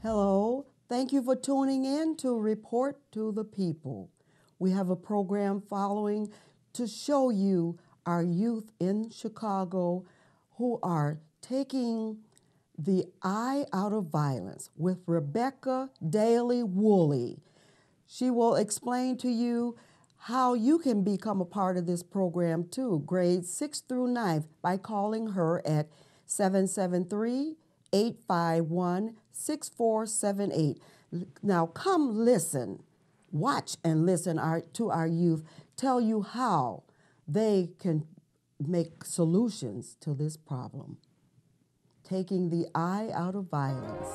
Hello, thank you for tuning in to Report to the People. We have a program following to show you our youth in Chicago who are taking the eye out of violence with Rebecca Daly Woolley. She will explain to you how you can become a part of this program too, grades 6 through 9, by calling her at 773-851-6478. Now come listen, watch and listen to our youth tell you how they can make solutions to this problem. Taking the eye out of violence.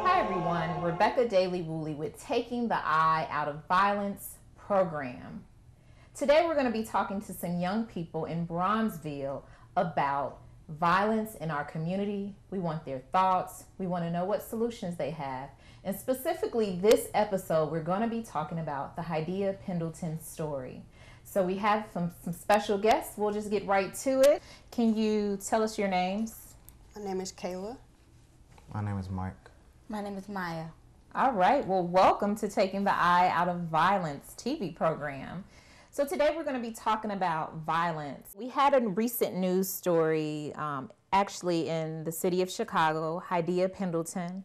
Hi everyone, Rebecca Daly Woolley with Taking the Eye Out of Violence program. Today we're going to be talking to some young people in Bronzeville about violence in our community. We want their thoughts. We want to know what solutions they have. And specifically this episode, we're going to be talking about the Hadiya Pendleton story. So we have some special guests. We'll just get right to it. Can you tell us your names? My name is Kayla. My name is Mike. My name is Maya. All right. Well, welcome to Taking the Eye Out of Violence TV program. So today we're going to be talking about violence. We had a recent news story actually in the city of Chicago, Hadiya Pendleton.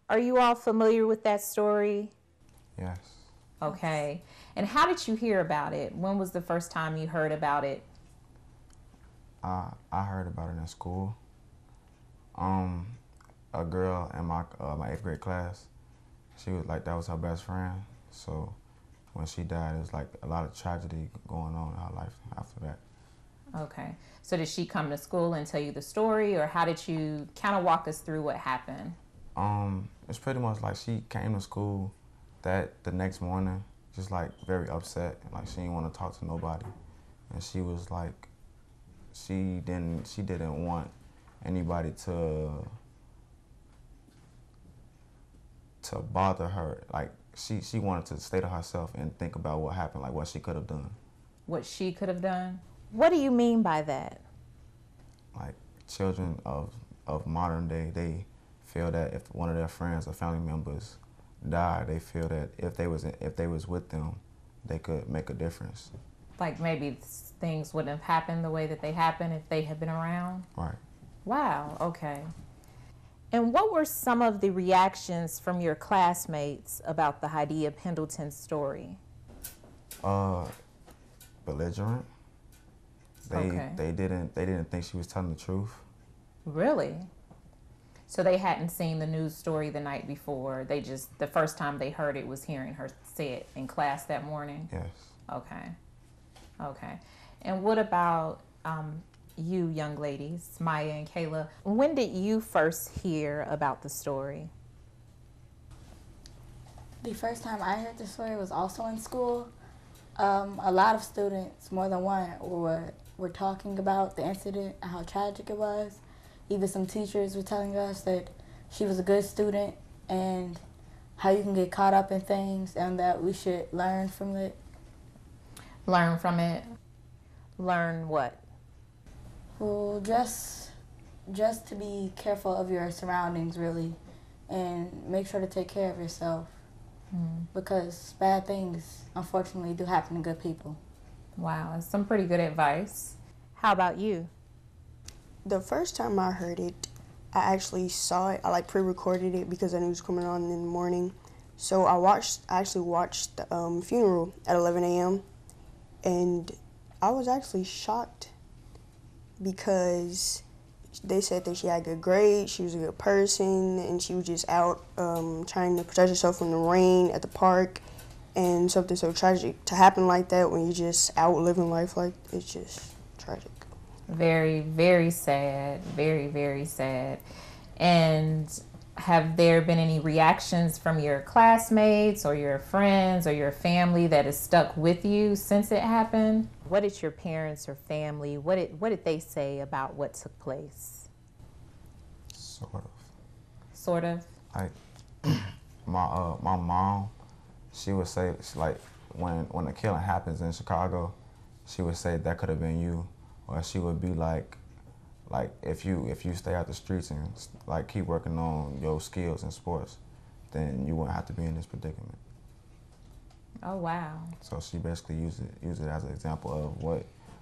Are you all familiar with that story? Yes. Okay. And how did you hear about it? When was the first time you heard about it? I heard about it in school. A girl in my 8th grade class, she was like, that was her best friend. So when she died, it was like a lot of tragedy going on in her life after that. Okay. So did she come to school and tell you the story, or how did you kind of walk us through what happened? It's pretty much like she came to school the next morning, just like very upset, like she didn't want to talk to nobody, and she was like, she didn't want anybody to bother her. Like she wanted to stay to herself and think about what happened, like what she could have done. What she could have done? What do you mean by that? Like children of modern day, they feel that if one of their friends or family members died, they feel that if they was with them, they could make a difference. Like maybe things wouldn't have happened the way that they happened if they had been around? Right. Wow, okay. And what were some of the reactions from your classmates about the Hadiya Pendleton story? Belligerent. They didn't think she was telling the truth. Really? So they hadn't seen the news story the night before. The first time they heard it was hearing her say it in class that morning? Yes. Okay. And what about you young ladies, Maya and Kayla? When did you first hear about the story? The first time I heard the story was also in school. A lot of students, more than one, were talking about the incident and how tragic it was. Even some teachers were telling us that she was a good student and how you can get caught up in things and that we should learn from it. Learn from it? Learn what? Well, just to be careful of your surroundings, really, and make sure to take care of yourself. Because bad things, unfortunately, do happen to good people. Wow, that's some pretty good advice. How about you? The first time I heard it, I actually saw it. I pre-recorded it because I knew it was coming on in the morning. So I actually watched the funeral at 11 a.m. and I was actually shocked because they said that she had good grades, she was a good person, and she was just out trying to protect herself from the rain at the park. And something so tragic to happen like that when you're just out living life, like, it's just tragic. Very, very sad. Very, very sad. And have there been any reactions from your classmates or your friends or your family that has stuck with you since it happened? What did your parents or family, what did they say about what took place? Sort of. Sort of? Like, my mom, she would say, like, when a killing happens in Chicago, she would say that could have been you, or she would be like if you stay out the streets and like keep working on your skills in sports, then you wouldn't have to be in this predicament. Oh, wow. So she basically used it as an example of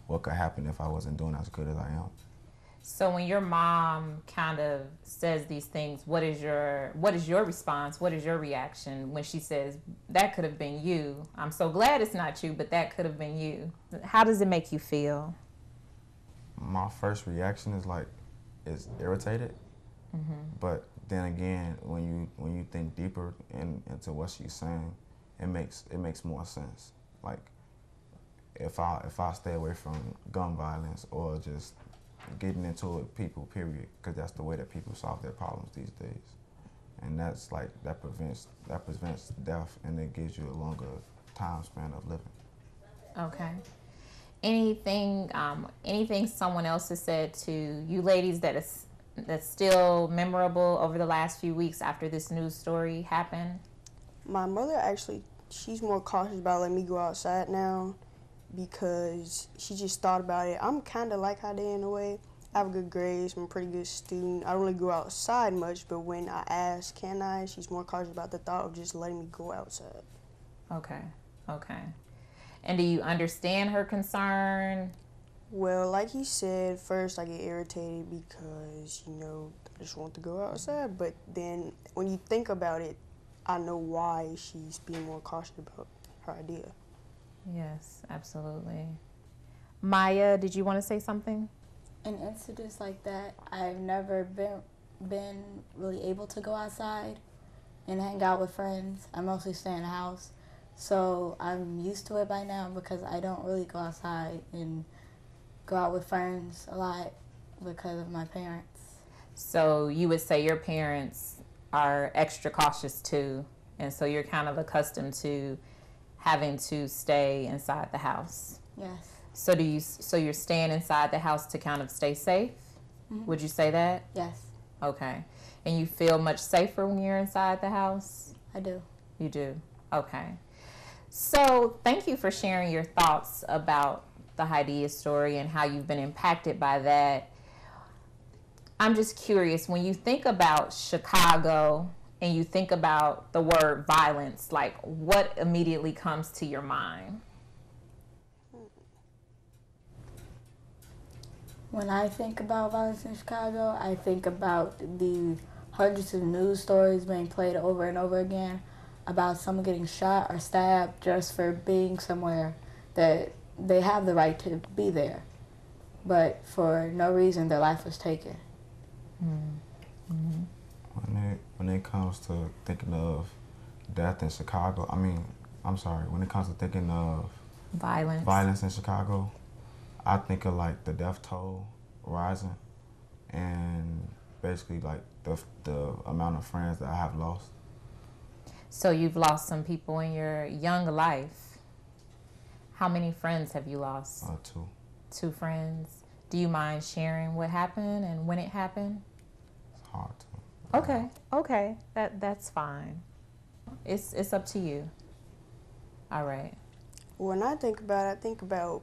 what could happen if I wasn't doing as good as I am. So when your mom kind of says these things, what is your response? What is your reaction when she says, that could have been you? I'm so glad it's not you, but that could have been you. How does it make you feel? My first reaction is irritated. Mm-hmm. But then again, when you think deeper into what she's saying, it makes more sense. Like if I stay away from gun violence or just getting into it, people, period, because that's the way that people solve their problems these days, and that's like that prevents death, and it gives you a longer time span of living. Okay. Anything someone else has said to you ladies that's still memorable over the last few weeks after this news story happened? My mother actually, she's more cautious about letting me go outside now because she just thought about it. I'm kind of like her in a way. I have good grades. I'm a pretty good student. I don't really go outside much, but when I ask, can I, she's more cautious about the thought of just letting me go outside. Okay. And do you understand her concern? Well, like he said, first I get irritated because, I just want to go outside. But then when you think about it, I know why she's being more cautious about her idea. Yes, absolutely. Maya, did you want to say something? In incidents like that, I've never been really able to go outside and hang out with friends. I mostly stay in the house. So I'm used to it by now because I don't really go outside and go out with friends a lot because of my parents. So you would say your parents are extra cautious too, and so you're kind of accustomed to having to stay inside the house. Yes. So you're staying inside the house to kind of stay safe? Mm-hmm. Would you say that? Yes. Okay. And you feel much safer when you're inside the house? I do. You do? Okay. So thank you for sharing your thoughts about the Hadiya story and how you've been impacted by that. I'm just curious, when you think about Chicago and you think about the word violence, like what immediately comes to your mind? When I think about violence in Chicago, I think about the hundreds of news stories being played over and over again about someone getting shot or stabbed just for being somewhere that they have the right to be there, but for no reason their life was taken. Mm-hmm. When it comes to thinking of death in Chicago, when it comes to thinking of violence in Chicago, I think of like the death toll rising and basically like the amount of friends that I have lost. So you've lost some people in your young life. How many friends have you lost? 2. 2 friends. Do you mind sharing what happened and when it happened? It's hard to. Okay. That's fine. It's up to you. All right. When I think about it, I think about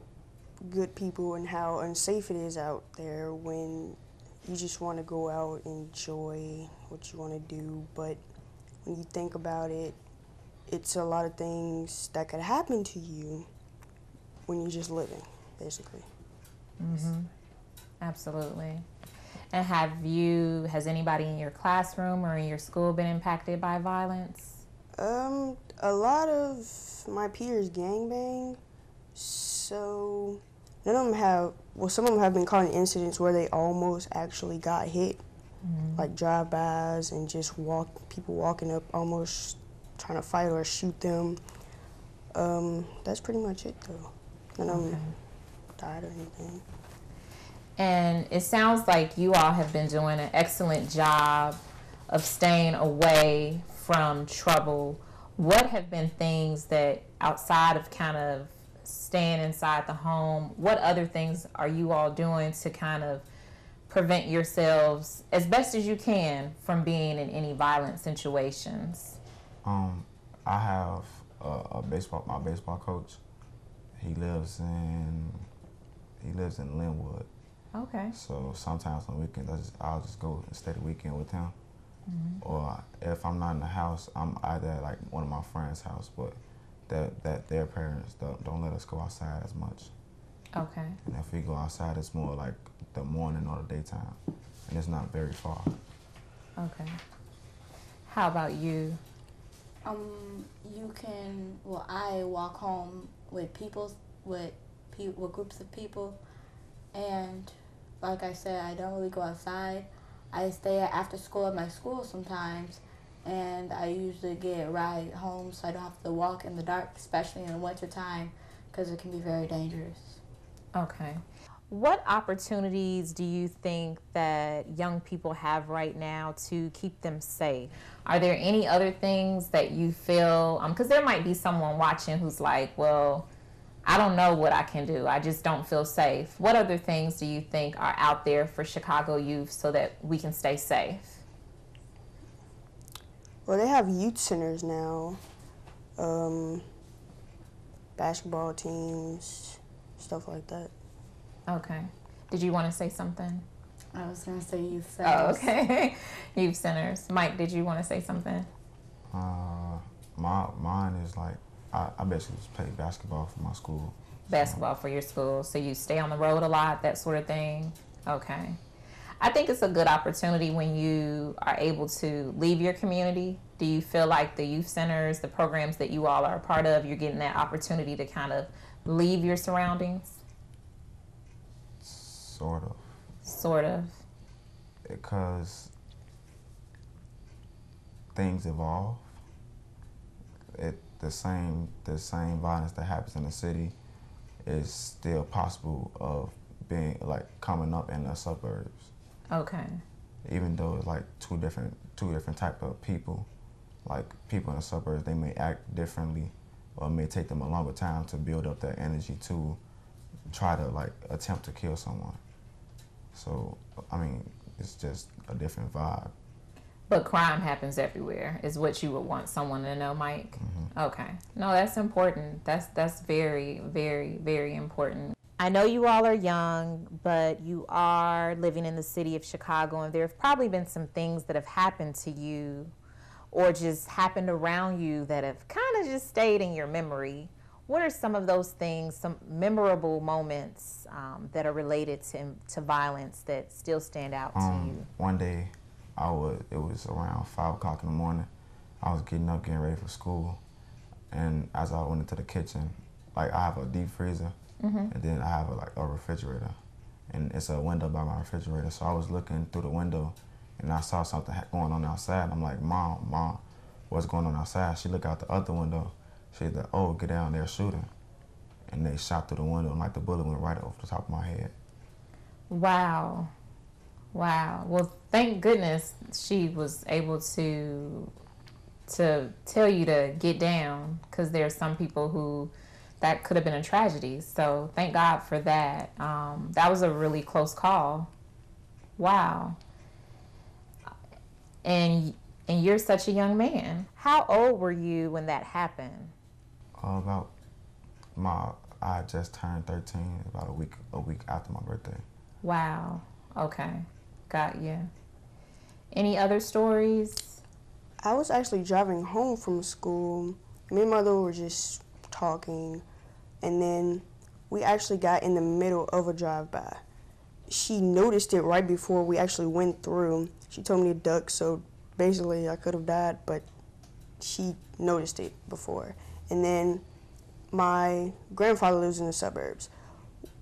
good people and how unsafe it is out there when you just want to go out and enjoy what you want to do, but when you think about it, it's a lot of things that could happen to you when you're just living, basically. Mm-hmm. Absolutely. And has anybody in your classroom or in your school been impacted by violence? A lot of my peers gangbang, so none of them have, some of them have been caught in incidents where they almost actually got hit. Mm-hmm. Like drive-bys and just people walking up almost trying to fight or shoot them. That's pretty much it, though. None of them died or anything. And it sounds like you all have been doing an excellent job of staying away from trouble. What have been things that, outside of kind of staying inside the home, what other things are you all doing to kind of prevent yourselves as best as you can from being in any violent situations? I have my baseball coach. He lives in Linwood. Okay. So sometimes on weekends, I'll just go and stay the weekend with him. Or if I'm not in the house, I'm either at like one of my friends' house, but that their parents don't let us go outside as much. Okay. And if we go outside, it's more like the morning or the daytime, and it's not very far. Okay. How about you? I walk home with groups of people, and like I said, I don't really go outside. I stay after school at my school sometimes, and I usually get a ride home so I don't have to walk in the dark, especially in the winter time, because it can be very dangerous. Okay. What opportunities do you think that young people have right now to keep them safe? Are there any other things that you feel, because there might be someone watching who's like, well, I don't know what I can do. I just don't feel safe. What other things do you think are out there for Chicago youth so that we can stay safe? Well, they have youth centers now, basketball teams, stuff like that. Okay. Did you want to say something? I was going to say youth centers. Oh, okay. Youth centers. Mike, did you want to say something? Mine is like, I basically just play basketball for my school. Basketball for your school. So you stay on the road a lot, that sort of thing? Okay. I think it's a good opportunity when you are able to leave your community. Do you feel like the youth centers, the programs that you all are a part of, you're getting that opportunity to kind of leave your surroundings? Sort of. Sort of. Because things evolve. The same violence that happens in the city is still possible of being like coming up in the suburbs. Okay. Even though it's like two different type of people. Like people in the suburbs, they may act differently, or it may take them a longer time to build up that energy to try to like attempt to kill someone. So I mean, it's just a different vibe. But crime happens everywhere, is what you would want someone to know, Mike. Mm-hmm. Okay. No, that's important. That's very, very, very important. I know you all are young, but you are living in the city of Chicago, and there have probably been some things that have happened to you or just happened around you that have kind of just stayed in your memory. What are some of those things, some memorable moments that are related to violence that still stand out to you? One day, it was around 5 o'clock in the morning. I was getting ready for school, and as I went into the kitchen, like I have a deep freezer, and then I have a refrigerator, and it's a window by my refrigerator. So I was looking through the window, and I saw something going on outside. I'm like, Mom, what's going on outside? She looked out the other window. She said, oh, get down, they're shooting. And they shot through the window, and like the bullet went right over the top of my head. Wow. Well, thank goodness she was able to tell you to get down, because there are some people who that could have been a tragedy. So thank God for that. That was a really close call. Wow. And you're such a young man. How old were you when that happened? I just turned 13, about a week after my birthday. Wow. Okay. Got you. Any other stories? I was actually driving home from school. Me and my mother were just talking, and then we actually got in the middle of a drive-by. She noticed it right before we actually went through. She told me to duck, so basically I could have died, but she noticed it before. And then my grandfather lives in the suburbs.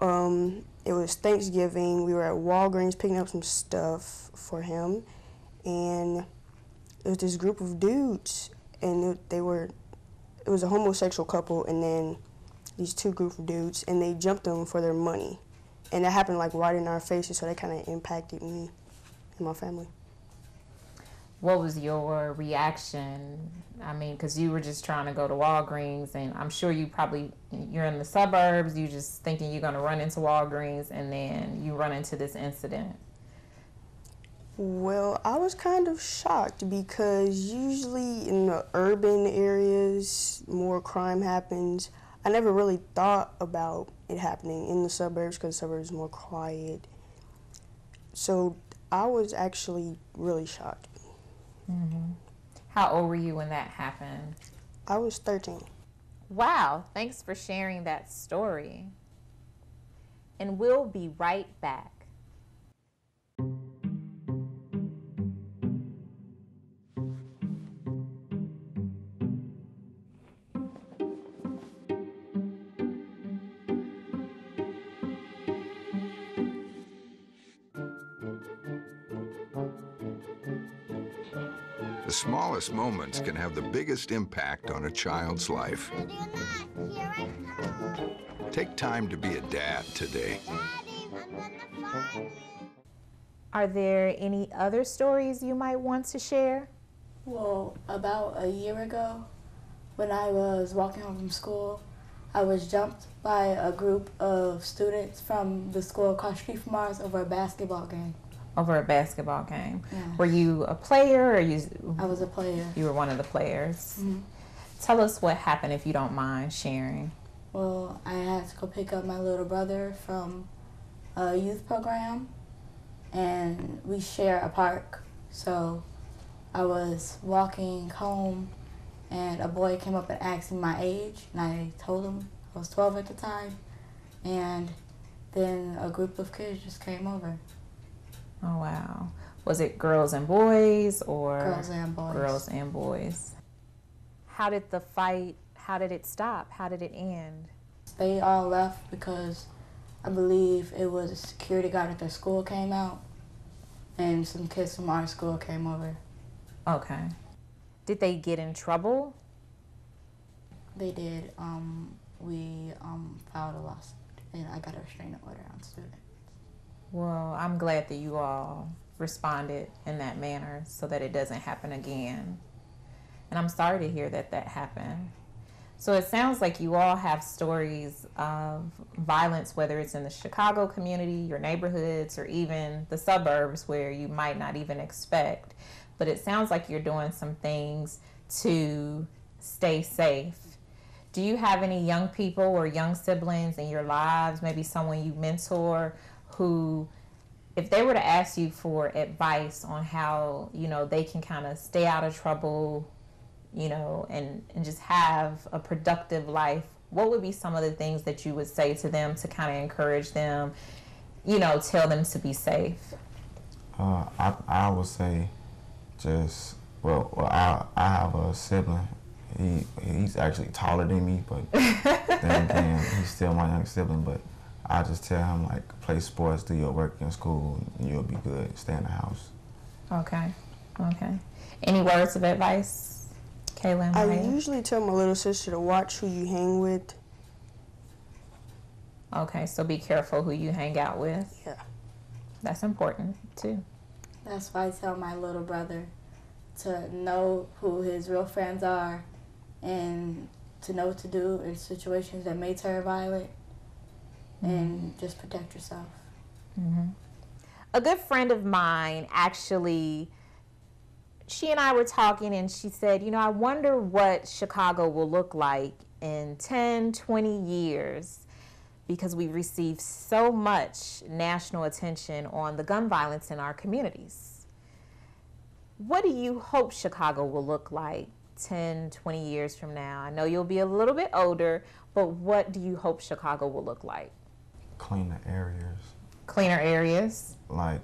It was Thanksgiving. We were at Walgreens picking up some stuff for him, and there was this group of dudes, and it was a homosexual couple, and then these two group of dudes, and they jumped them for their money. And that happened like right in our faces, so that kind of impacted me and my family. What was your reaction? I mean, because you were just trying to go to Walgreens, and I'm sure you're in the suburbs, you just thinking you're going to run into Walgreens, and then you run into this incident. Well, I was kind of shocked because usually in the urban areas, more crime happens. I never really thought about it happening in the suburbs because the suburbs are more quiet. So I was actually really shocked. How old were you when that happened? I was 13. Wow, thanks for sharing that story. And we'll be right back. The smallest moments can have the biggest impact on a child's life. Ready or not, here I come. Take time to be a dad today. Daddy, I'm gonna find you. Are there any other stories you might want to share? Well, about a year ago, when I was walking home from school, I was jumped by a group of students from the school across the street from ours over a basketball game. Over a basketball game. Yeah. Were you a player or I was a player. you were one of the players? Mm-hmm. Tell us what happened if you don't mind sharing. Well, I had to go pick up my little brother from a youth program, and we share a park. So I was walking home, and a boy came up and asked me my age, and I told him I was 12 at the time, and then a group of kids just came over. Oh, wow. Was it girls and boys or? Girls and boys. Girls and boys. How did it stop? How did it end? They all left because I believe it was a security guard at their school came out, and some kids from our school came over. Okay. Did they get in trouble? They did. We filed a lawsuit, and I got a restraining order on students. Well, I'm glad that you all responded in that manner so that it doesn't happen again. And I'm sorry to hear that happened. So it sounds like you all have stories of violence, whether it's in the Chicago community, your neighborhoods, or even the suburbs where you might not even expect. But it sounds like you're doing some things to stay safe. Do you have any young people or young siblings in your lives, maybe someone you mentor, who, if they were to ask you for advice on how, they can kind of stay out of trouble, and just have a productive life, what would be some of the things that you would say to them to kind of encourage them, tell them to be safe? I would say I have a sibling. He's actually taller than me, but then again, he's still my young sibling, but I just tell him, play sports, do your work in school, and you'll be good. Stay in the house. Okay. Any words of advice, Kayla and I Mariah? usually tell my little sister to watch who you hang with. Okay, so be careful who you hang out with. Yeah. That's important, too. That's why I tell my little brother to know who his real friends are and to know what to do in situations that may turn violent, and just protect yourself. A good friend of mine, actually, she and I were talking, and she said, I wonder what Chicago will look like in 10, 20 years, because we receive so much national attention on the gun violence in our communities. What do you hope Chicago will look like 10, 20 years from now? I know you'll be a little bit older, but what do you hope Chicago will look like? Cleaner areas. Cleaner areas? I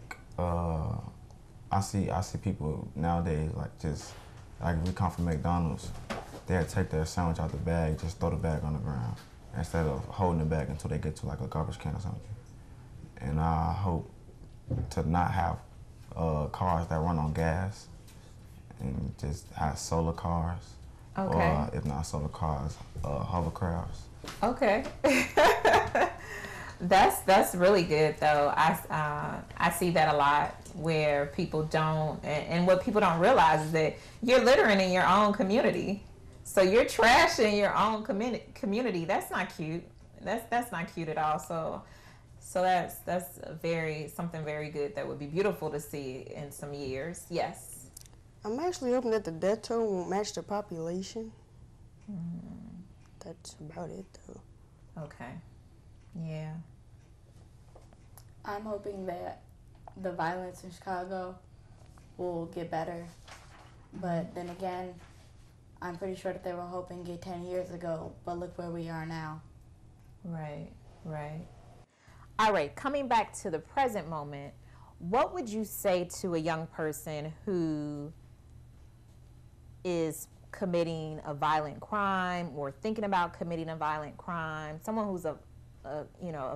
see people nowadays, we come from McDonald's, they'll take their sandwich out the bag, just throw the bag on the ground, instead of holding the bag until they get to a garbage can or something. And I hope to not have cars that run on gas, and just have solar cars. Okay. Or if not solar cars, hovercrafts. Okay. That's really good, though. I see that a lot, where people don't, and what people don't realize is that you're littering in your own community. So you're trashing your own community. That's not cute. That's not cute at all. So that's something very good that would be beautiful to see in some years. Yes. I'm actually hoping that the death toll won't match the population. That's about it, though. Okay. Yeah. I'm hoping that the violence in Chicago will get better. But then again, I'm pretty sure that they were hoping to get 10 years ago, but look where we are now. Right. All right, coming back to the present moment, what would you say to a young person who is committing a violent crime or thinking about committing a violent crime, someone who's a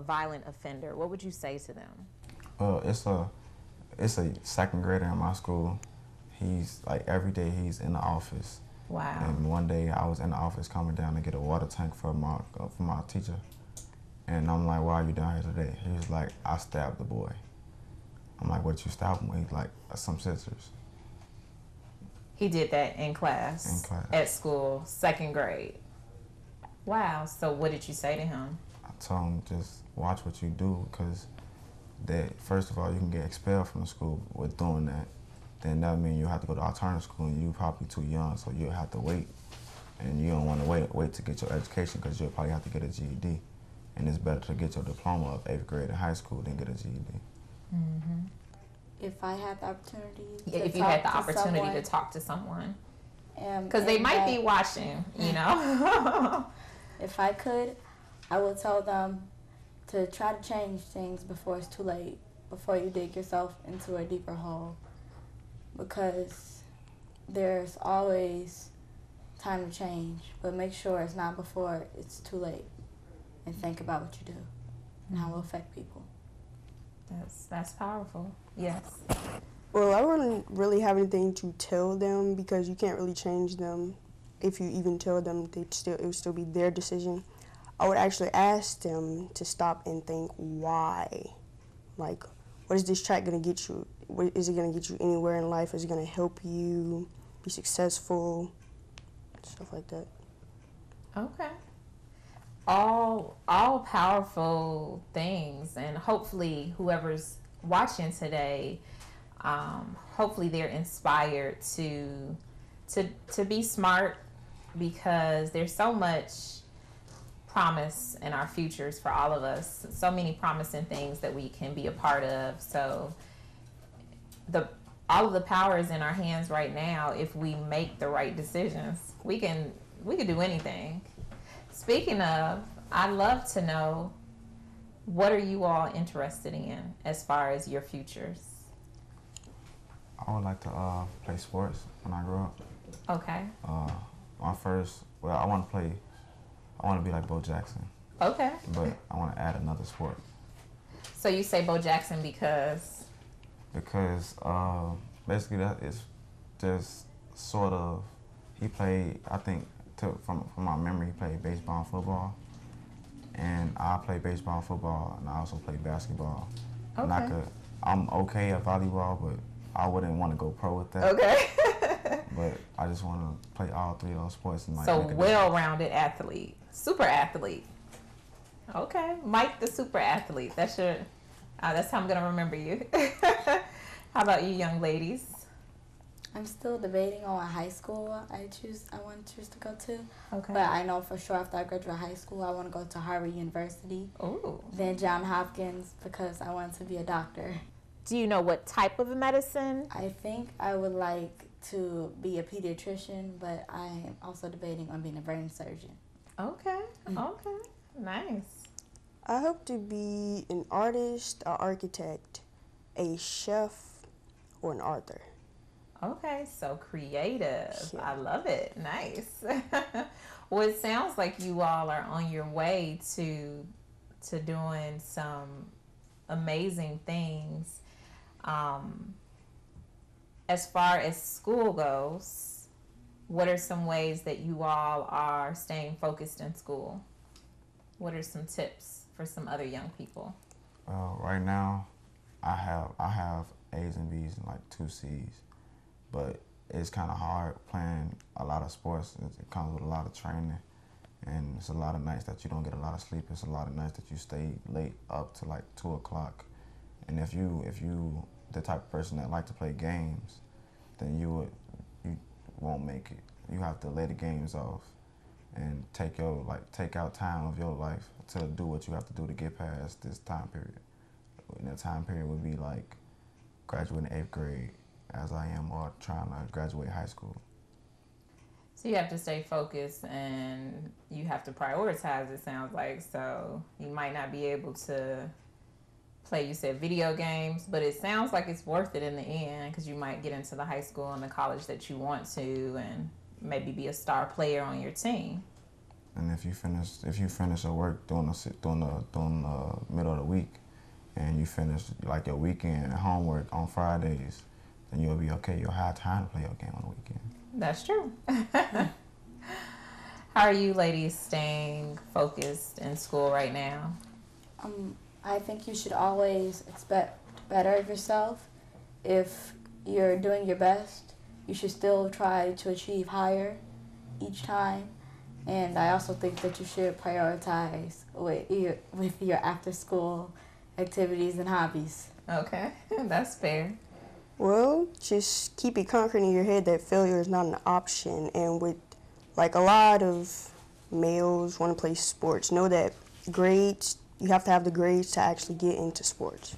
violent offender? What would you say to them? It's a second grader in my school. He's like every day he's in the office. Wow. And one day I was in the office coming down to get a water tank for my teacher. And I'm like, why are you down here today? He was like, I stabbed the boy. I'm like, what you stabbed him with? He's like, some scissors. He did that in class? In class. At school, second grade. Wow. So what did you say to him? I told him, just watch what you do, because that, first of all, you can get expelled from the school with doing that. Then that means you have to go to alternative school, and you're probably too young, so you'll have to wait. And you don't want to wait to get your education, because you'll probably have to get a GED. And it's better to get your diploma of 8th grade in high school than get a GED. Mm-hmm. If I had the opportunity if you had the opportunity to talk to someone. Because they and might be watching, you know. If I could, I would tell them to try to change things before it's too late, before you dig yourself into a deeper hole. Because there's always time to change, but make sure it's not before it's too late. And think about what you do and how it will affect people. That's powerful. Yes. Well, I wouldn't really have anything to tell them, because you can't really change them. If you even tell them, it would still be their decision. I would actually ask them to stop and think why. Like, what is this track going to get you? Is it going to get you anywhere in life? Is it going to help you be successful? Stuff like that. Okay. All powerful things, and hopefully whoever's watching today, hopefully they're inspired to be smart, because there's so much promise in our futures for all of us, so many promising things that we can be a part of. So all of the power is in our hands right now. If we make the right decisions, we can do anything. Speaking of, I'd love to know, what are you all interested in as far as your futures? I would like to play sports when I grow up. Okay. I want to be like Bo Jackson. Okay. But I want to add another sport. So you say Bo Jackson because? Because basically that is just sort of, he played, I think, from my memory, he played baseball and football. And I play baseball and football, and I also play basketball. Okay. And I'm okay at volleyball, but I wouldn't want to go pro with that. Okay. But I just want to play all three of those sports. And so well-rounded athlete, super athlete. Okay, Mike the super athlete. That's how I'm gonna remember you. How about you, young ladies? I'm still debating on what high school I want to choose to go to. Okay. But I know for sure after I graduate high school, I want to go to Harvard University. Ooh. Then Johns Hopkins, because I want to be a doctor. Do you know what type of medicine? I think I would like to be a pediatrician, but I am also debating on being a brain surgeon. Okay. Okay. Nice. I hope to be an artist, an architect, a chef, or an author. Okay, so creative. Yeah. I love it. Nice. Well, it sounds like you all are on your way to doing some amazing things. As far as school goes, what are some ways that you all are staying focused in school? What are some tips for some other young people? Right now, I have A's and B's and like 2 C's. But it's kind of hard playing a lot of sports. It comes with a lot of training, And it's a lot of nights that you don't get a lot of sleep. It's a lot of nights that you stay late up to like 2 o'clock. And if you the type of person that like to play games, then you won't make it. You have to lay the games off and take out time of your life to do what you have to do to get past this time period. And that time period would be like graduating 8th grade, as I am, or trying to graduate high school. So you have to stay focused and you have to prioritize, it sounds like. So you might not be able to play, you said, video games, but it sounds like it's worth it in the end because you might get into the high school and the college that you want to and maybe be a star player on your team. And if you finish your work during the middle of the week, and you finish like your weekend homework on Fridays, then you'll be okay. You'll have time to play your game on the weekend. That's true. How are you ladies staying focused in school right now? I think you should always expect better of yourself. If you're doing your best, you should still try to achieve higher each time. And I also think that you should prioritize with your after-school activities and hobbies. Okay, that's fair. Well, just keep it concrete in your head that failure is not an option. And with like a lot of males want to play sports, know that grades, you have to have the grades to actually get into sports.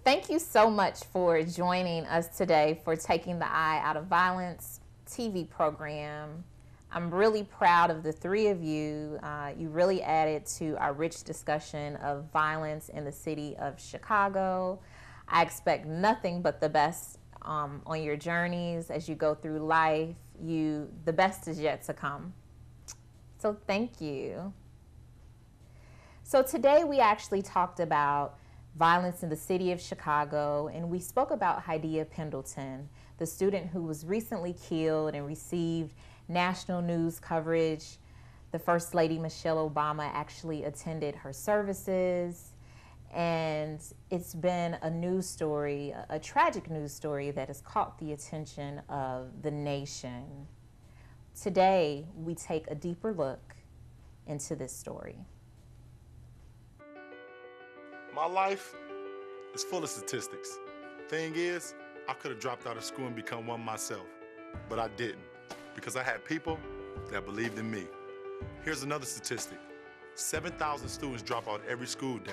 Thank you so much for joining us today for Taking the Eye Out of Violence TV program. I'm really proud of the three of you. You really added to our rich discussion of violence in the city of Chicago. I expect nothing but the best on your journeys as you go through life. The best is yet to come. So thank you. So today we actually talked about violence in the city of Chicago, and we spoke about Hadiya Pendleton, the student who was recently killed and received national news coverage. The First Lady Michelle Obama actually attended her services, and it's been a news story, a tragic news story that has caught the attention of the nation. Today, we take a deeper look into this story. My life is full of statistics. Thing is, I could have dropped out of school and become one myself, but I didn't because I had people that believed in me. Here's another statistic. 7,000 students drop out every school day.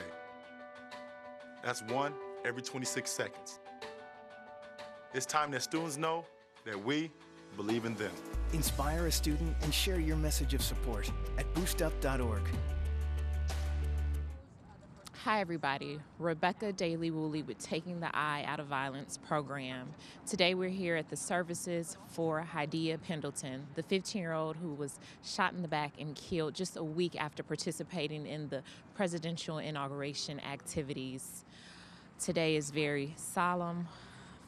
That's one every 26 seconds. It's time that students know that we believe in them. Inspire a student and share your message of support at boostup.org. Hi everybody, Rebecca Daly-Woolley with Taking the Eye Out of Violence program. Today we're here at the services for Hadiya Pendleton, the 15-year-old who was shot in the back and killed just a week after participating in the presidential inauguration activities. Today is very solemn.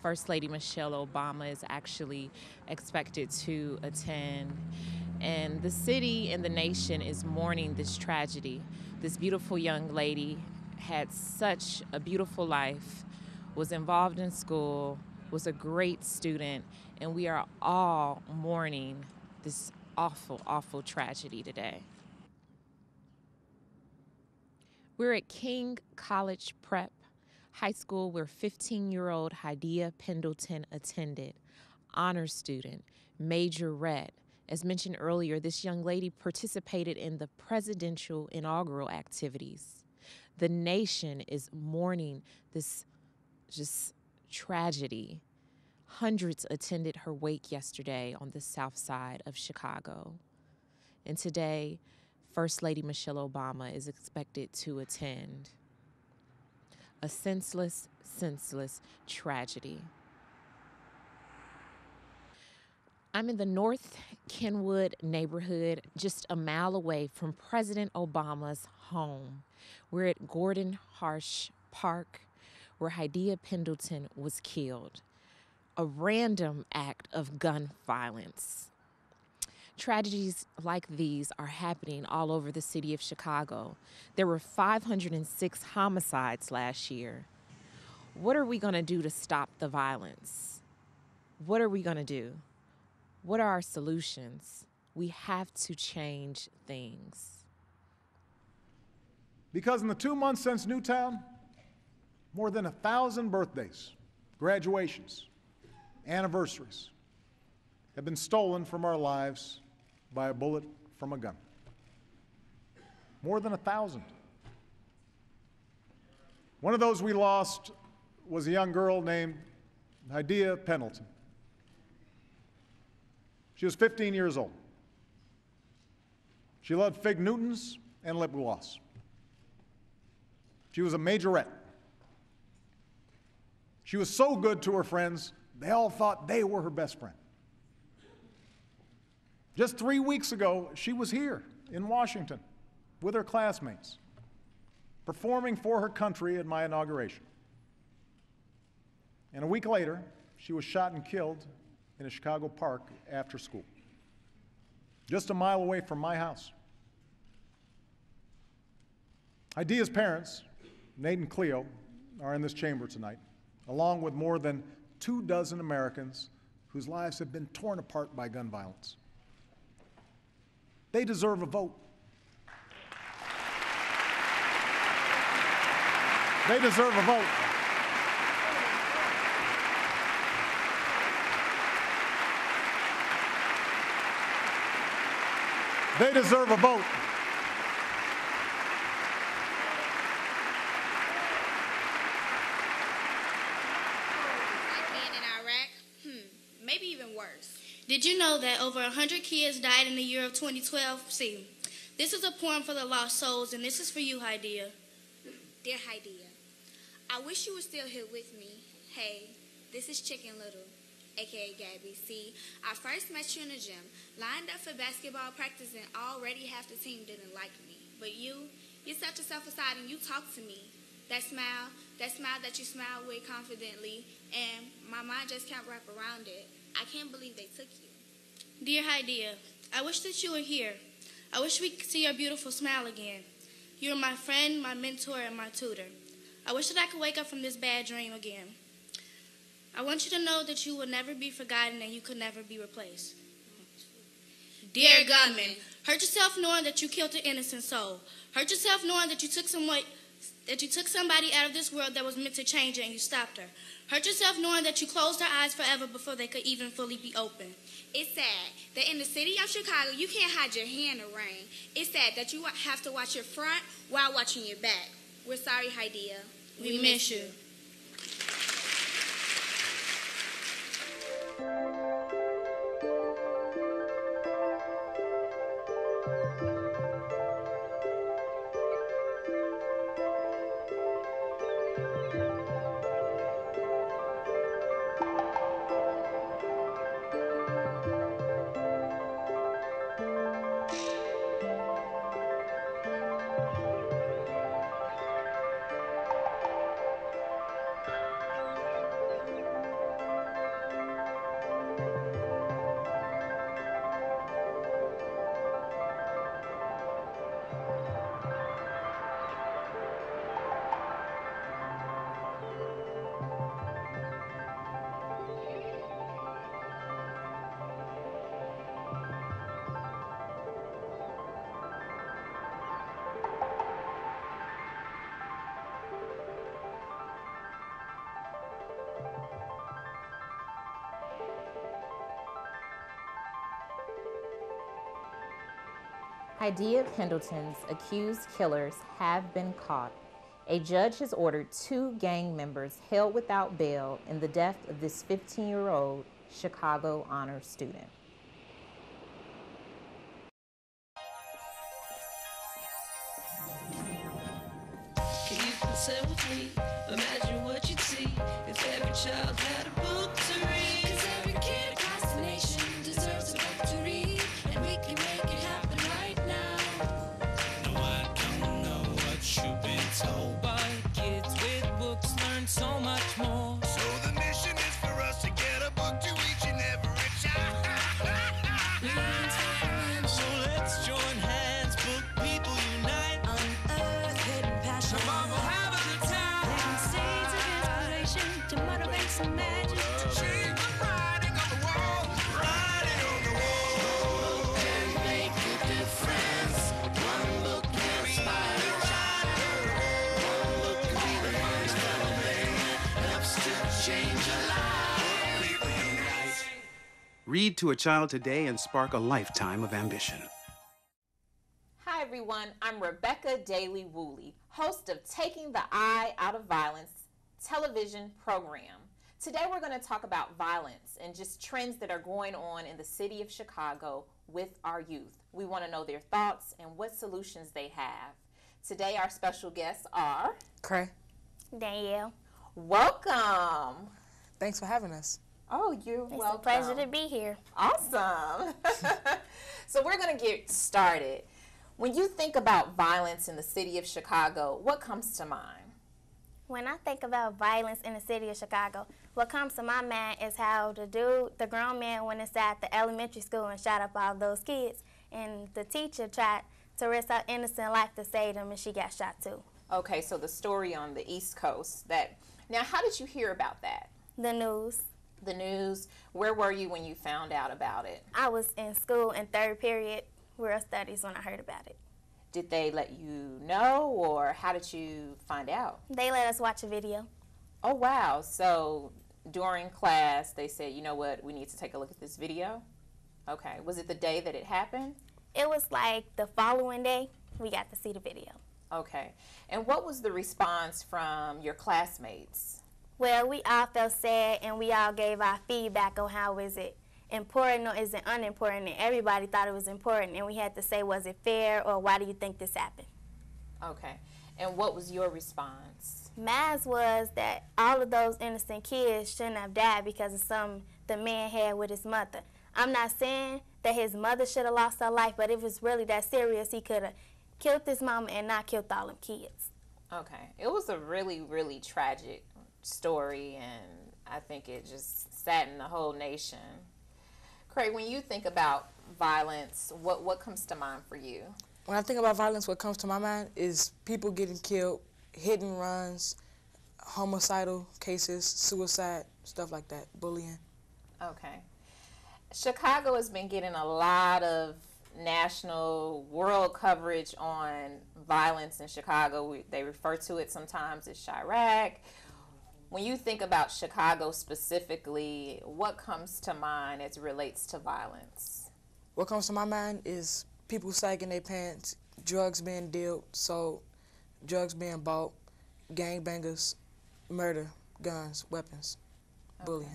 First Lady Michelle Obama is actually expected to attend, and the city and the nation is mourning this tragedy. This beautiful young lady had such a beautiful life, was involved in school, was a great student, and we are all mourning this awful, awful tragedy today. We're at King College Prep High School where 15-year-old Hadiya Pendleton attended. Honor student, majorette. As mentioned earlier, this young lady participated in the presidential inaugural activities. The nation is mourning this just tragedy. Hundreds attended her wake yesterday on the south side of Chicago. And today, First Lady Michelle Obama is expected to attend. A senseless tragedy. I'm in the North Kenwood neighborhood, just a mile away from President Obama's home. We're at Gordon Harsh Park, where Hadiya Pendleton was killed. A random act of gun violence. Tragedies like these are happening all over the city of Chicago. There were 506 homicides last year. What are we going to do to stop the violence? What are we going to do? What are our solutions? We have to change things. Because in the 2 months since Newtown, more than 1,000 birthdays, graduations, anniversaries have been stolen from our lives by a bullet from a gun. More than 1,000. One of those we lost was a young girl named Hydea Pendleton. She was 15 years old. She loved fig Newtons and lip gloss. She was a majorette. She was so good to her friends, they all thought they were her best friend. Just 3 weeks ago, she was here in Washington with her classmates, performing for her country at my inauguration. And a week later, she was shot and killed in a Chicago park after school, just a mile away from my house. Hydea's parents, Nate and Cleo, are in this chamber tonight, along with more than 24 Americans whose lives have been torn apart by gun violence. They deserve a vote. They deserve a vote. They deserve a vote. Maybe even worse. Did you know that over 100 kids died in the year of 2012? See, this is a poem for the lost souls, and this is for you, Hydea. Dear Hydea, I wish you were still here with me. Hey, this is Chicken Little, aka Gabby. See, I first met you in the gym, lined up for basketball practice, and already half the team didn't like me. But you set yourself aside and you talked to me. That smile that you smile with confidently, and my mind just can't wrap around it. I can't believe they took you. Dear Hydea, I wish that you were here. I wish we could see your beautiful smile again. You are my friend, my mentor, and my tutor. I wish that I could wake up from this bad dream again. I want you to know that you will never be forgotten and you could never be replaced. Dear gunman, hurt yourself knowing that you killed an innocent soul. Hurt yourself knowing that you took somebody out of this world that was meant to change it and you stopped her. Hurt yourself knowing that you closed her eyes forever before they could even fully be open. It's sad that in the city of Chicago, you can't hide your hair in the rain. It's sad that you have to watch your front while watching your back. We're sorry, Hydea. We miss you. Hydea Pendleton's accused killers have been caught. A judge has ordered 2 gang members held without bail in the death of this 15-year-old Chicago honor student. Can you consent with me? Imagine what you'd see if every child had a book to read. 'Cause every kid across the nation deserves a book to read, and we can make it happen right now. No, I don't know what you've been told, but kids with books learn so much more. So the mission is for us to get a book to each and every child. So let's join hands, book people unite, Unearth hidden passion. Come on, we'll have a good time. Planting seeds of inspiration to motivate some magic. Read to a child today and spark a lifetime of ambition. Hi everyone, I'm Rebecca Daly Woolley, host of Taking the Eye Out of Violence television program. Today we're going to talk about violence and just trends that are going on in the city of Chicago with our youth. We want to know their thoughts and what solutions they have. Today our special guests are Cray. Danielle. Welcome. Thanks for having us. Oh, you're welcome. It's a pleasure to be here. Awesome. So we're going to get started. When you think about violence in the city of Chicago, what comes to mind? When I think about violence in the city of Chicago, what comes to my mind is how the grown man went inside the elementary school and shot up all those kids, and the teacher tried to risk her innocent life to save them, and she got shot too. Okay, so the story on the East Coast. Now, how did you hear about that? The news. The news. Where were you when you found out about it? I was in school in third period, world studies, when I heard about it. Did they let you know, or how did you find out? They let us watch a video. Oh, wow. So during class, they said, you know what, we need to take a look at this video? Okay. Was it the day that it happened? It was like the following day, we got to see the video. Okay. And what was the response from your classmates? Well, we all felt sad, and we all gave our feedback on how is it important or is it unimportant, and everybody thought it was important, and we had to say, was it fair, or why do you think this happened? Okay. And what was your response? Mine was that all of those innocent kids shouldn't have died because of something the man had with his mother. I'm not saying that his mother should have lost her life, but if it's really that serious, he could have killed his mama and not killed all them kids. Okay. It was a really, really tragic story, and I think it just saddened the whole nation. Craig, when you think about violence, what comes to mind for you? When I think about violence, what comes to my mind is people getting killed, hit and runs, homicidal cases, suicide, stuff like that, bullying. Okay. Chicago has been getting a lot of national, world coverage on violence in Chicago. They refer to it sometimes as Chirac. When you think about Chicago specifically, what comes to mind as it relates to violence? What comes to my mind is people sagging their pants, drugs being dealt, sold, drugs being bought, gangbangers, murder, guns, weapons, bullying.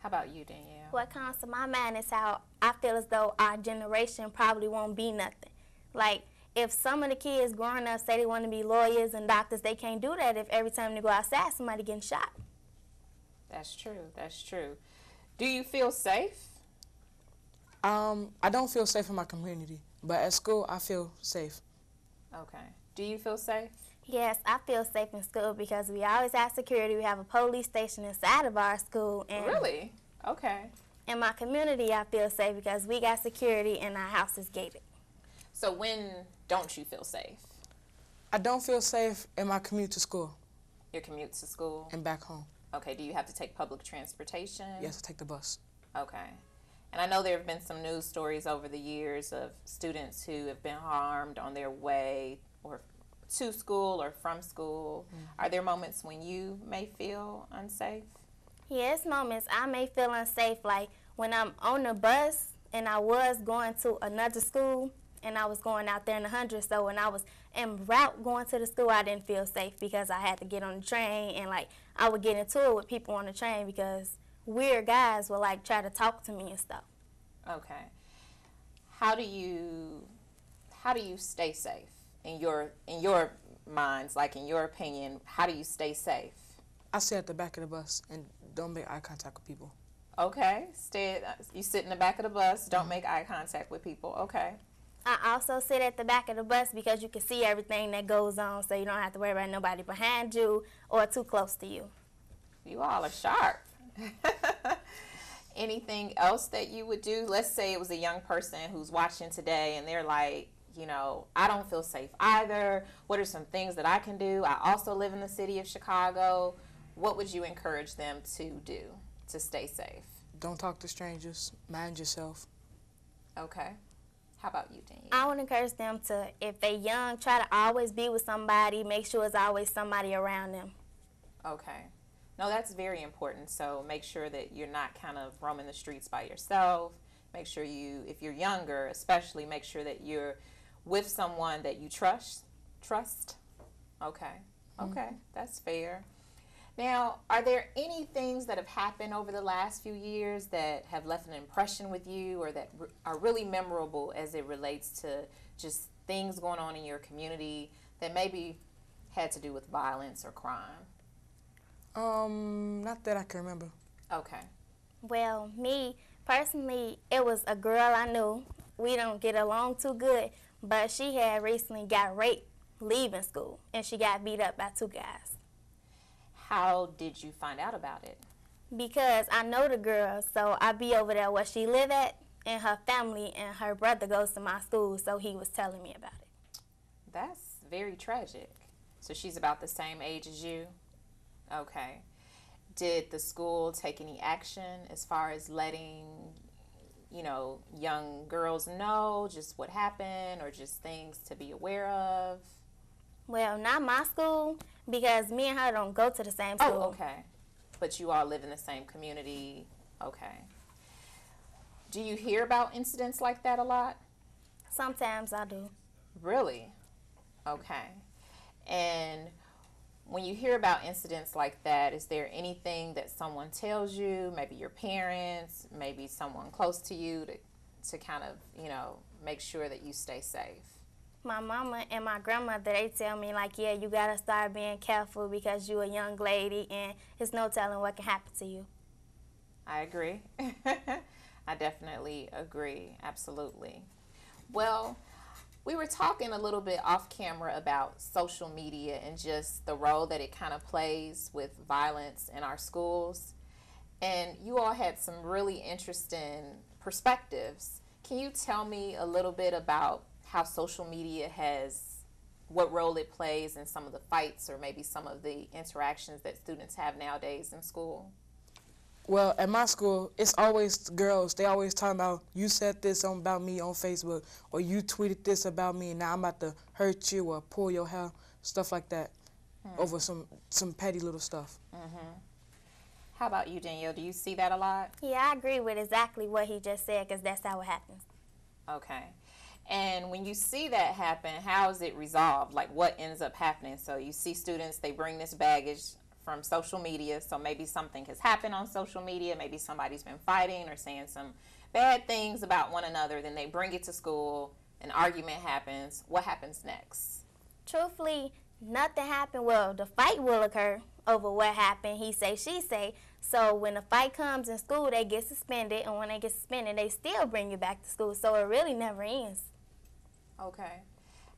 How about you, Danielle? What comes to my mind is how I feel as though our generation probably won't be nothing. Like, if some of the kids growing up say they want to be lawyers and doctors, they can't do that if every time they go outside, somebody getting shot. That's true. That's true. Do you feel safe? I don't feel safe in my community, but at school, I feel safe. Okay. Do you feel safe? Yes, I feel safe in school because we always have security. We have a police station inside of our school. And really? Okay. In my community, I feel safe because we got security and our house is gated. So when don't you feel safe? I don't feel safe in my commute to school. Your commute to school? And back home. Okay, do you have to take public transportation? Yes, I take the bus. Okay. And I know there have been some news stories over the years of students who have been harmed on their way or to school or from school. Are there moments when you may feel unsafe? Yes, moments I may feel unsafe, like when I'm on the bus and I was going to another school and I was going out there in the 100. So when I was en route going to the school, I didn't feel safe because I had to get on the train, and like I would get into it with people on the train because weird guys would like try to talk to me and stuff. Okay. How do you stay safe in your minds, like in your opinion? How do you stay safe? I sit at the back of the bus and don't make eye contact with people. Okay. You sit in the back of the bus, don't make eye contact with people. Okay. I also sit at the back of the bus because you can see everything that goes on, so you don't have to worry about nobody behind you or too close to you. You all are sharp. Anything else that you would do? Let's say it was a young person who's watching today and they're like, you know, I don't feel safe either. What are some things that I can do? I also live in the city of Chicago. What would you encourage them to do to stay safe? Don't talk to strangers. Mind yourself. Okay. How about you, Danielle? I would encourage them to, if they're young, try to always be with somebody. Make sure it's always somebody around them. Okay. No, that's very important. So make sure that you're not kind of roaming the streets by yourself. Make sure you, if you're younger, especially, make sure that you're with someone that you trust. Trust. Okay. Okay, that's fair. Now, are there any things that have happened over the last few years that have left an impression with you or that are really memorable as it relates to just things going on in your community that maybe had to do with violence or crime? Not that I can remember. Okay. Well, me personally, it was a girl I knew. We don't get along too good, but she had recently got raped leaving school, and she got beat up by 2 guys. How did you find out about it? Because I know the girl, so I be over there where she live at, and her family and her brother goes to my school, so he was telling me about it. That's very tragic. So she's about the same age as you? Okay. Did the school take any action as far as letting, you know, young girls know just what happened or just things to be aware of? Well, not my school, because me and her don't go to the same school. Oh, okay. But you all live in the same community. Okay. Do you hear about incidents like that a lot? Sometimes I do. Really? Okay. And when you hear about incidents like that, is there anything that someone tells you, maybe your parents, maybe someone close to you, to kind of, you know, make sure that you stay safe? My mama and my grandmother, they tell me, like, yeah, you got to start being careful because you're a young lady and there's no telling what can happen to you. I agree. I definitely agree. Absolutely. Well, we were talking a little bit off camera about social media and just the role that it kind of plays with violence in our schools. And you all had some really interesting perspectives. Can you tell me a little bit about how social media what role it plays in some of the fights or maybe some of the interactions that students have nowadays in school? Well, at my school, it's always girls. They always talking about, you said this about me on Facebook, or you tweeted this about me, and now I'm about to hurt you or pull your hair, stuff like that, over some petty little stuff. How about you, Danielle? Do you see that a lot? Yeah, I agree with exactly what he just said, because that's how it happens. Okay. And when you see that happen, how is it resolved? Like, what ends up happening? So you see students, they bring this baggage from social media. So maybe something has happened on social media. Maybe somebody's been fighting or saying some bad things about one another. Then they bring it to school. An argument happens. What happens next? Truthfully, nothing happened. Well, the fight will occur over what happened. He say, she say. So when the fight comes in school, they get suspended. And when they get suspended, they still bring you back to school. So it really never ends. Okay.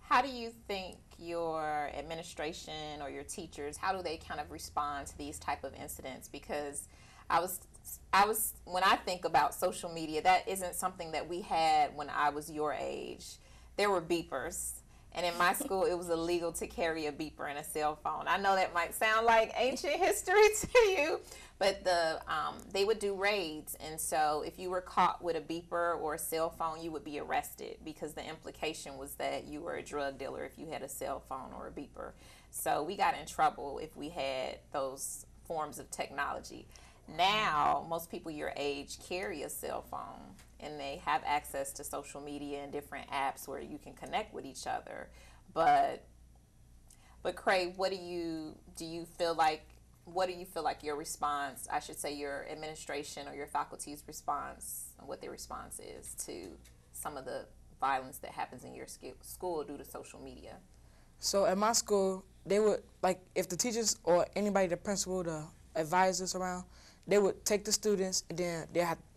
How do you think your administration or your teachers, how do they kind of respond to these type of incidents? Because I was when I think about social media, that isn't something that we had when I was your age. There were beepers. And in my school, it was illegal to carry a beeper and a cell phone. I know that might sound like ancient history to you, but they would do raids. And so if you were caught with a beeper or a cell phone, you would be arrested because the implication was that you were a drug dealer if you had a cell phone or a beeper. So we got in trouble if we had those forms of technology. Now, most people your age carry a cell phone and they have access to social media and different apps where you can connect with each other. But Craig, what do you feel like your response, I should say your administration or your faculty's response, what their response is to some of the violence that happens in your school due to social media? So at my school, they would, like, if the teachers or anybody, the principal, the advisors around, they would take the students and then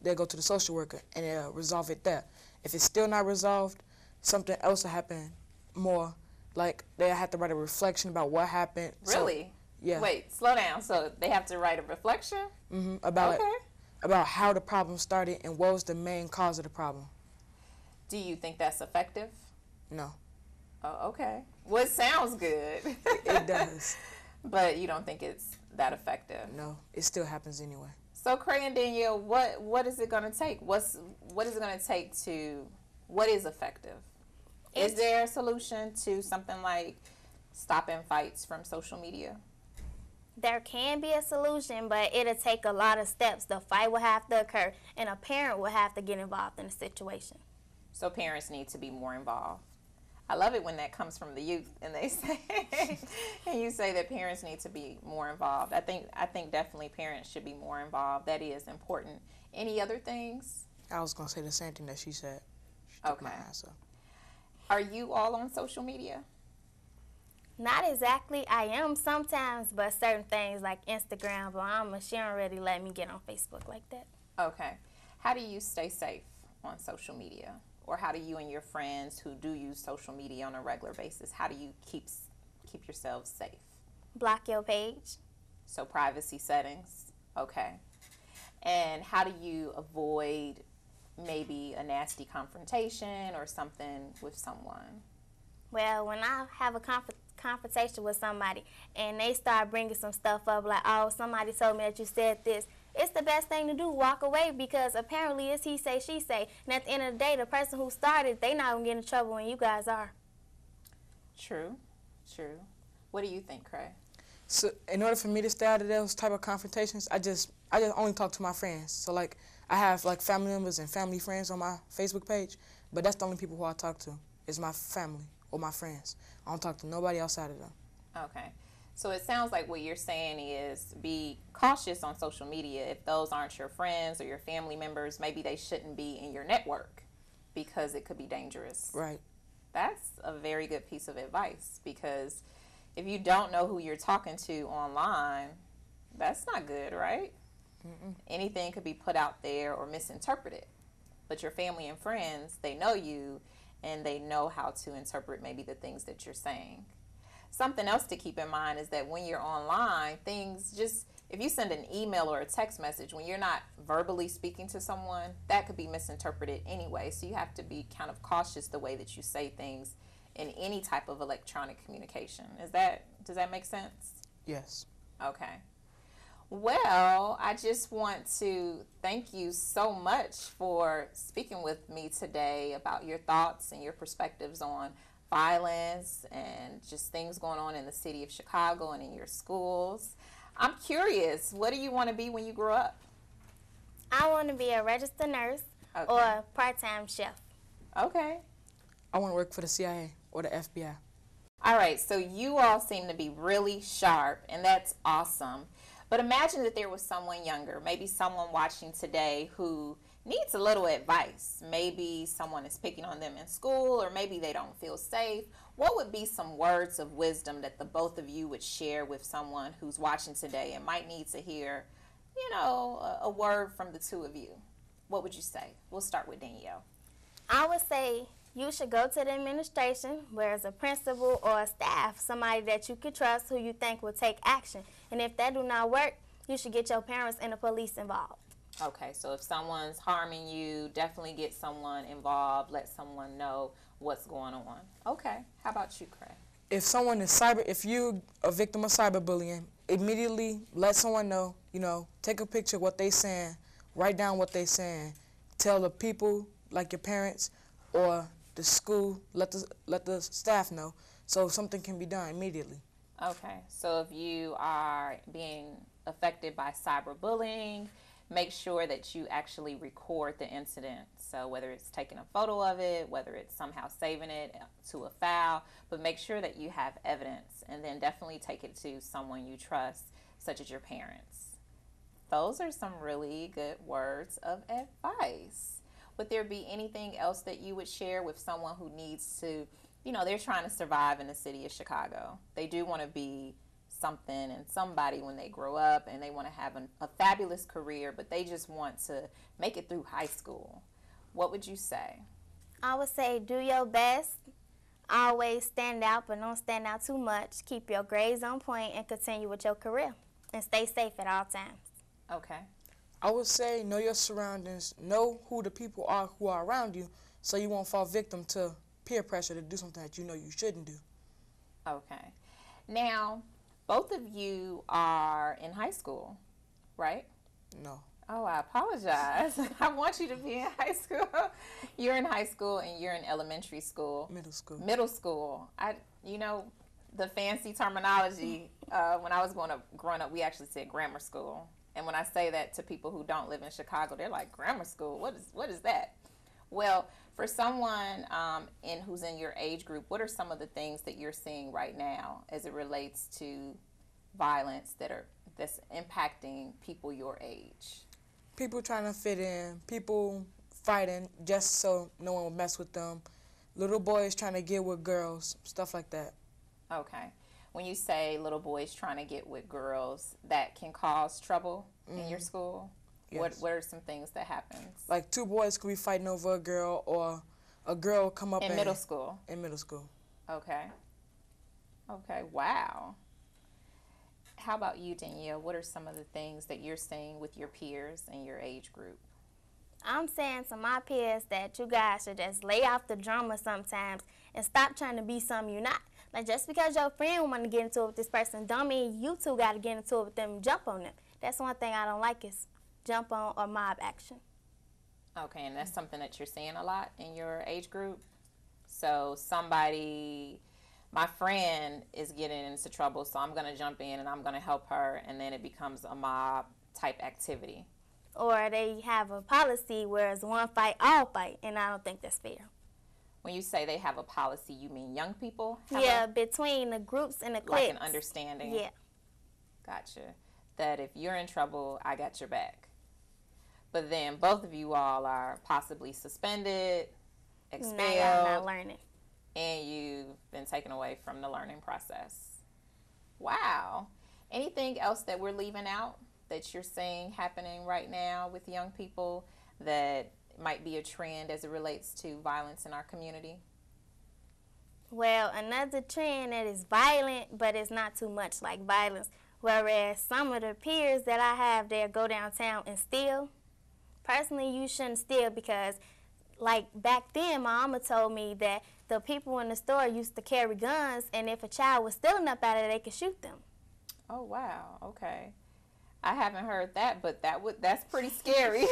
they'll go to the social worker and they'll resolve it there. If it's still not resolved, something else will happen more. Like, they have to write a reflection about what happened. Really? So, yeah. Wait, slow down. So they have to write a reflection? About how the problem started and what was the main cause of the problem. Do you think that's effective? No. Oh, okay. Well, it sounds good. It does. But you don't think it's that effective? No, it still happens anyway. So, Craig and Danielle, what is it going to take? What is it going to take what is effective? Is there a solution to something like stopping fights from social media? There can be a solution, but it'll take a lot of steps. The fight will have to occur, and a parent will have to get involved in the situation. So parents need to be more involved. I love it when that comes from the youth and they say, and you say that parents need to be more involved. I think definitely parents should be more involved. That is important. Any other things? I was going to say the same thing that she said. She took my answer. Are you all on social media? Not exactly. I am sometimes, but certain things like Instagram, but she don't really let me get on Facebook like that. Okay. How do you stay safe on social media? Or how do you and your friends who do use social media on a regular basis, how do you keep yourselves safe? Block your page. So privacy settings. Okay. And how do you avoid maybe a nasty confrontation or something with someone? Well, when I have a confrontation with somebody and they start bringing some stuff up like, oh, somebody told me that you said this, it's the best thing to do, walk away, because apparently it's he say, she say. And at the end of the day, the person who started, they not going to get in trouble when you guys are. True. What do you think, Craig? So in order for me to stay out of those type of confrontations, I just only talk to my friends. So like I have like family members and family friends on my Facebook page, but that's the only people who I talk to is my family or my friends. I don't talk to nobody outside of them. Okay. So it sounds like what you're saying is be cautious on social media. If those aren't your friends or your family members, maybe they shouldn't be in your network because it could be dangerous. Right. That's a very good piece of advice, because if you don't know who you're talking to online, that's not good, right? Mm-mm. Anything could be put out there or misinterpreted. But your family and friends, they know you and they know how to interpret maybe the things that you're saying. Something else to keep in mind is that when you're online, things just, if you send an email or a text message, when you're not verbally speaking to someone, that could be misinterpreted anyway. So you have to be kind of cautious the way that you say things in any type of electronic communication. Does that make sense? Yes. Okay. Well, I just want to thank you so much for speaking with me today about your thoughts and your perspectives on violence and just things going on in the city of Chicago and in your schools. I'm curious, what do you want to be when you grow up? I want to be a registered nurse or a part-time chef. Okay. I want to work for the CIA or the FBI. All right, so you all seem to be really sharp, and that's awesome. But imagine that there was someone younger, maybe someone watching today who needs a little advice. Maybe someone is picking on them in school, or maybe they don't feel safe. What would be some words of wisdom that the both of you would share with someone who's watching today and might need to hear, a word from the two of you? What would you say? We'll start with Danielle. I would say you should go to the administration, where it's a principal or a staff, somebody that you could trust, who you think will take action. And if that do not work, you should get your parents and the police involved. Okay, so if someone's harming you, definitely get someone involved, let someone know what's going on. Okay, how about you, Craig? If you a victim of cyberbullying, immediately let someone know, take a picture of what they saying, write down what they saying, tell the people, like your parents or the school, let the staff know, so something can be done immediately. Okay, so if you are being affected by cyberbullying, make sure that you actually record the incident. So whether it's taking a photo of it, whether it's somehow saving it to a file, but make sure that you have evidence, and then definitely take it to someone you trust, such as your parents. Those are some really good words of advice. Would there be anything else that you would share with someone who needs to, they're trying to survive in the city of Chicago. They do want to be something and somebody when they grow up, and they want to have a fabulous career, but they just want to make it through high school. What would you say? I would say do your best. Always stand out, but don't stand out too much. Keep your grades on point and continue with your career. And stay safe at all times. Okay. I would say know your surroundings, know who the people are who are around you, so you won't fall victim to peer pressure to do something that you know you shouldn't do. Okay. Now, both of you are in high school, right? No. Oh, I apologize. I want you to be in high school. You're in high school and you're in elementary school. Middle school. Middle school. the fancy terminology. When I was growing up, we actually said grammar school. And when I say that to people who don't live in Chicago, they're like, grammar school? What is that? Well, for someone who's in your age group, what are some of the things that you're seeing right now as it relates to violence that's impacting people your age? People trying to fit in, people fighting just so no one will mess with them, little boys trying to get with girls, stuff like that. Okay. When you say little boys trying to get with girls, that can cause trouble in your school? Yes. What are some things that happens? Like 2 boys could be fighting over a girl, or a girl will come up in middle school? In middle school. Okay. Okay, wow. How about you, Danielle? What are some of the things that you're seeing with your peers in your age group? I'm saying to my peers that you guys should just lay off the drama sometimes and stop trying to be something you're not. Like, just because your friend want to get into it with this person don't mean you two got to get into it with them and jump on them. That's one thing I don't like is jump on or mob action. Okay, and that's something that you're seeing a lot in your age group? So my friend is getting into trouble, so I'm going to jump in and I'm going to help her, and then it becomes a mob type activity. Or they have a policy where it's one fight, all fight, and I don't think that's fair. When you say they have a policy, you mean young people? Between the groups and the cliques. Like an understanding? Yeah. Gotcha. That if you're in trouble, I got your back. But then both of you all are possibly suspended, expelled. Now y'all not learning. And you've been taken away from the learning process. Wow. Anything else that we're leaving out that you're seeing happening right now with young people that might be a trend as it relates to violence in our community? Well, another trend that is violent, but it's not too much like violence. Whereas some of the peers that I have there go downtown and steal. Personally, you shouldn't steal because, like, back then, my mama told me that the people in the store used to carry guns, and if a child was stealing up out of it, they could shoot them. Oh, wow. Okay. I haven't heard that, but that's pretty scary.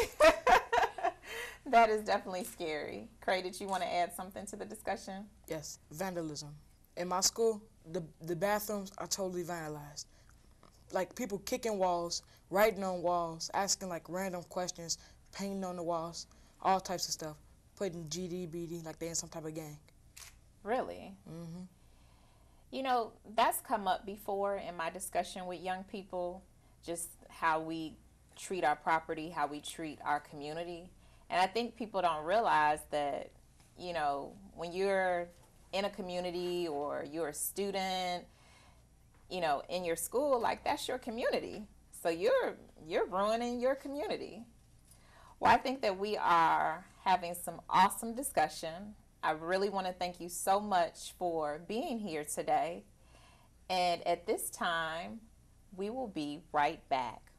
That is definitely scary. Cray, did you want to add something to the discussion? Yes, vandalism. In my school, the bathrooms are totally vandalized. Like, people kicking walls, writing on walls, asking like random questions, painting on the walls, all types of stuff, putting GD, BD, like they're in some type of gang. Really? Mm-hmm. You know, that's come up before in my discussion with young people, just how we treat our property, how we treat our community. And I think people don't realize that, you know, when you're in a community or you're a student, you know, in your school, like, that's your community. So you're ruining your community. Well, I think that we are having some awesome discussion. I really want to thank you so much for being here today. And at this time, we will be right back.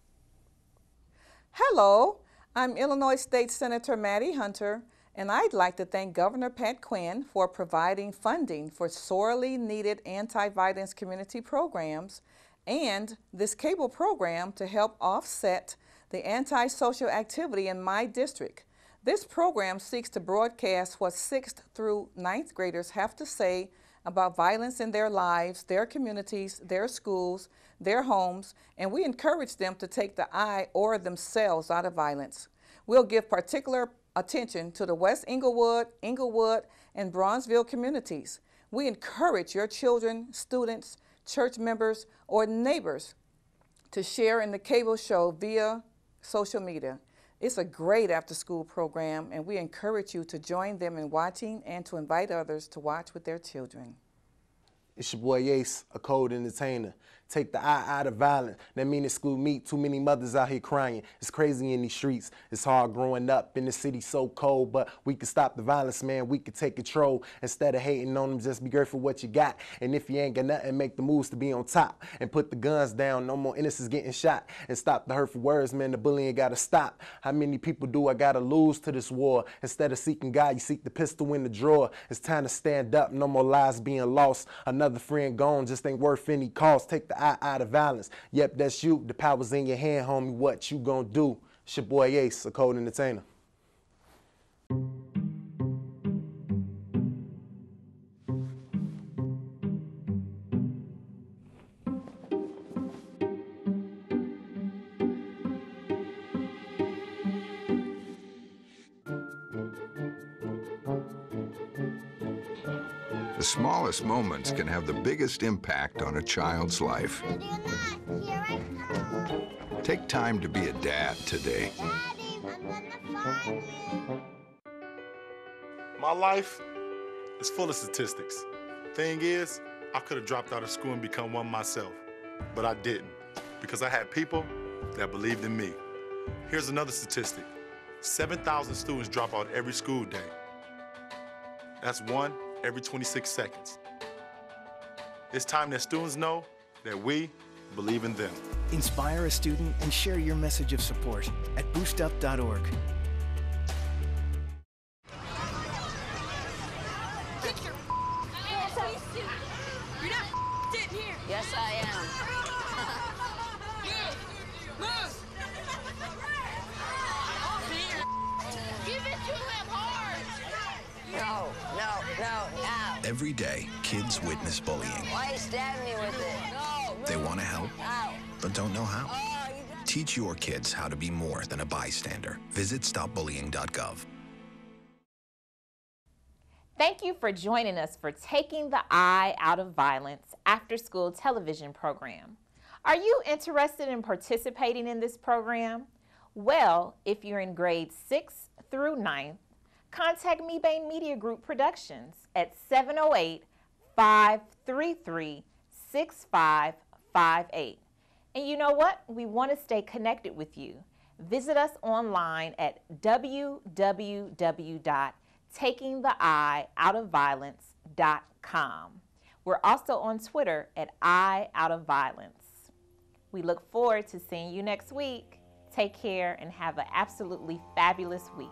Hello, I'm Illinois State Senator Maddie Hunter, and I'd like to thank Governor Pat Quinn for providing funding for sorely needed anti-violence community programs and this cable program to help offset the antisocial activity in my district. This program seeks to broadcast what 6th through 9th graders have to say about violence in their lives, their communities, their schools, their homes, and we encourage them to take the I or themselves out of violence. We'll give particular attention to the West Englewood, and Bronzeville communities. We encourage your children, students, church members, or neighbors to share in the cable show via social media. It's a great after-school program, and we encourage you to join them in watching and to invite others to watch with their children. It's your boy Ace, a cold entertainer. Take the I out of violence. That mean exclude me. Too many mothers out here crying. It's crazy in these streets. It's hard growing up in the city so cold, but we can stop the violence, man. We can take control. Instead of hating on them, just be grateful for what you got. And if you ain't got nothing, make the moves to be on top. And put the guns down. No more innocents getting shot. And stop the hurtful words, man. The bullying gotta stop. How many people do I gotta lose to this war? Instead of seeking God, you seek the pistol in the drawer. It's time to stand up. No more lives being lost. Another friend gone just ain't worth any cost. Take the I out of violence. Yep, that's you. The power's in your hand, homie. What you gonna do? It's your boy Ace, a cold entertainer. smallest moments can have the biggest impact on a child's life. Take time to be a dad today. My life is full of statistics. Thing is, I could have dropped out of school and become one myself, but I didn't because I had people that believed in me. Here's another statistic. 7,000 students drop out every school day. That's one every 26 seconds. It's time that students know that we believe in them. Inspire a student and share your message of support at boostup.org. Get your ass up. You're not sitting here. Yes, I am. Move. Give it to him hard. No. Every day, kids witness bullying. Why you stabbing me with it? No. They want to help, Ow. but don't know how. Teach your kids how to be more than a bystander. Visit stopbullying.gov. Thank you for joining us for Taking the Eye Out of Violence after-school television program. Are you interested in participating in this program? Well, if you're in grades 6th through 9th, contact Mebane Media Group Productions at 708-533-6558. And you know what? We want to stay connected with you. Visit us online at www.takingtheeyeoutofviolence.com. We're also on Twitter at @EyeOutOfViolence. We look forward to seeing you next week. Take care and have an absolutely fabulous week.